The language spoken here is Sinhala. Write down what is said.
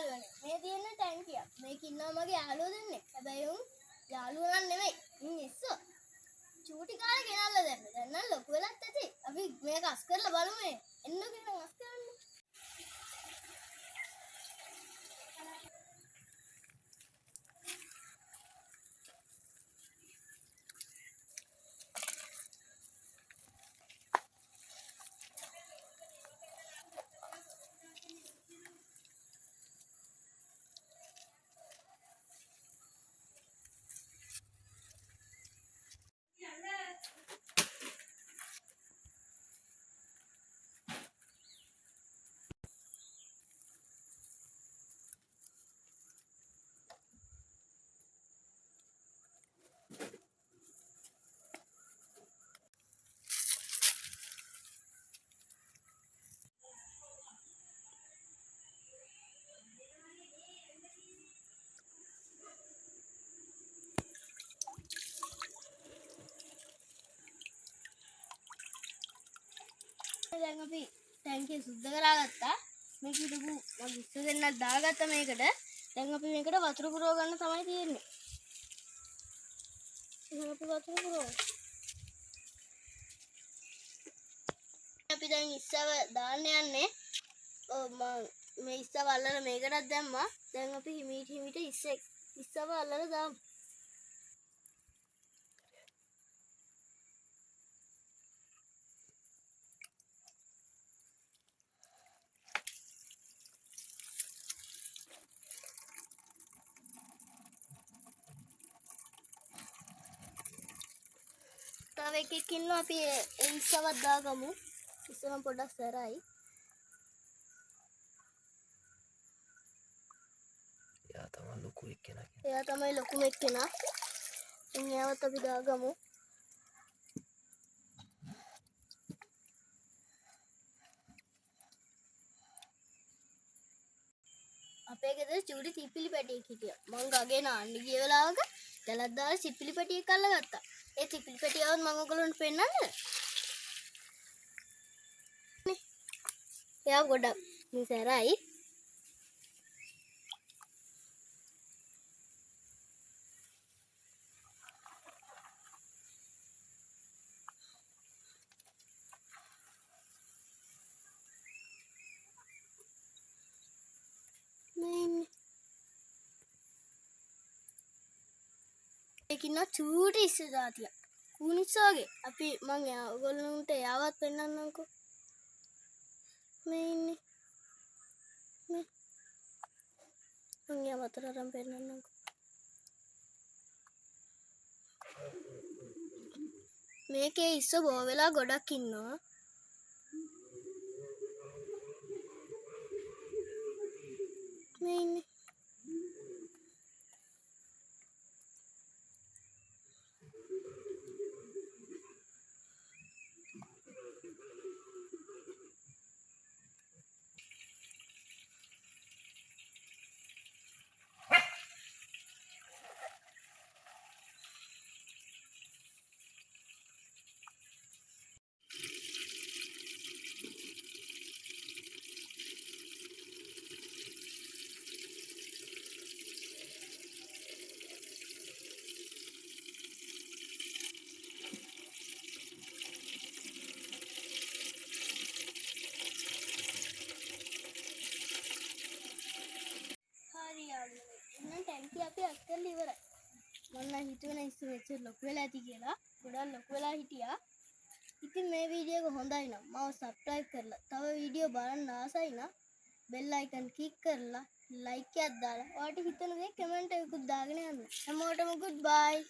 යාළුවනේ. මේ තියෙන ටැංකිය. මේක ඉන්නවා මගේ යාළුවෝ දෙන්නේ. හැබැයි උන් යාළුවෝ නම් නෙමෙයි. ඉස්සෝ. චූටි කාලේ ගෙනල්ලා දැම්ම. දැන් නම් ලොකු වෙලත් ඇති. අපි මේක අස් කරලා බලමු මේ. එන්න කියන අස් කරන්න. දැන් අපි ටැංකිය සුද්ධ කරගත්තා. මේක හිටපු මම ඉස්ස දෙන්නක් දාගත්තා මේකට. දැන් අපි මේකට වතුර පුරව ගන්න තමයි තියෙන්නේ. එහෙනම් අපි වතුර පුරවමු. අපි දැන් ඉස්සව දාන්න යන්නේ. මම මේ ඉස්සව අල්ලලා මේකටත් දැම්මා. දැන් අපි හිමීට ඉස්සව අල්ලලා දාමු. තව එකෙක් ඉන්නවා අපි ඒ ඉස්සවත් දාගමු. ඉස්සම පොඩ්ඩක් සැරයි. එයා තමයි ලොකු එක්කෙනා. එයා තමයි ලොකුම එක්කෙනා. එයාවත් අපි දාගමු. අපේ ගෙදර චූටි සිප්පිලි පැටියෙක් හිටියා. මං ගගේ නාන්න ගිය වෙලාවක දැලක් දාලා සිප්පිලි පැටියෙක් අල්ලගත්තා. ඒ සිප්පිලි පැටියවත් මම ඔයගොල්ලන්ට පෙන්නන්නද? එයා ගොඩක් නිසරයි. ඒකින්න චූටි ඉස්ස જાතියක්. කුනිස්ස වගේ. අපි මං ඔයගොල්ලන්ට යාවත් පෙන්නන්නම්කෝ. මේ ඉන්නේ. මේ. මං යා වතුර අරන් පෙන්නන්නම්කෝ. මේකේ ඉස්ස බෝ වෙලා ගොඩක් ඉන්නවා. මේ ඉන්නේ. එහෙනම් ටැංකිය අපි අත් කරලා ඉවරයි. මම නම් හිතුවේ ඉස්සෙ මෙච්චර ලොකු වෙලා ඇති කියලා. ගොඩක් ලොකු වෙලා හිටියා. ඉතින් මේ වීඩියෝ එක හොඳයි නම් මාව සබ්ස්ක්‍රයිබ් කරලා තව වීඩියෝ බලන්න ආසයි නම් බෙල් අයිකන් ක්ලික් කරලා ලයික් එකක් දාලා ඔයාලට හිතන දේ කමෙන්ට් එකකුත් දාගෙන යන්න. හැමෝටම good bye.